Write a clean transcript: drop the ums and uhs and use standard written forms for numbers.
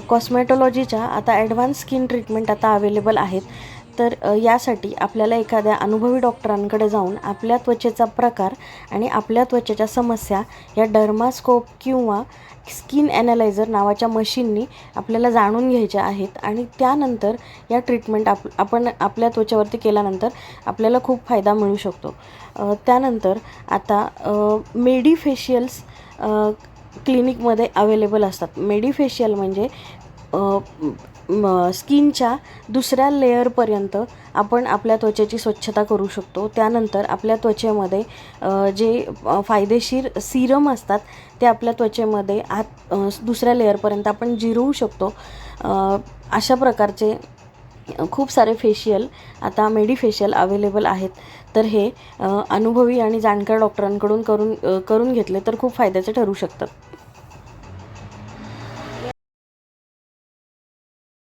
कॉस्मेटॉलॉजीच्या आता advance skin treatment आता available आहेत. तर यासाठी आपल्याला एखाद्या अनुभवी डॉक्टरांकडे जाऊन आपल्या त्वचेचा प्रकार आणि आपल्या त्वचेच्या समस्या या डर्मास्कोप किंवा स्किन ॲनालायझर नावाच्या मशीननी आपल्याला जाणून घ्यायच्या आहेत. आणि त्यानंतर या ट्रीटमेंट आपण आपल्या त्वचेवरती केल्यानंतर आपल्याला खूप फायदा मिळू शकतो. त्यानंतर आता मेडिफेशियल्स क्लिनिकमध्ये अवेलेबल असतात. मेडिफेशियल म्हणजे स्किनच्या दुसऱ्या लेअरपर्यंत आपण आपल्या त्वचेची स्वच्छता करू शकतो. त्यानंतर आपल्या त्वचेमध्ये जे फायदेशीर सिरम असतात ते आपल्या त्वचेमध्ये दुसऱ्या लेअरपर्यंत आपण जिरवू शकतो. अशा प्रकारचे खूप सारे फेशियल आता मेडिफेशियल अवेलेबल आहेत. तर हे अनुभवी आणि जाणकार डॉक्टरांकडून करून घेतले तर खूप फायद्याचे ठरू शकतात.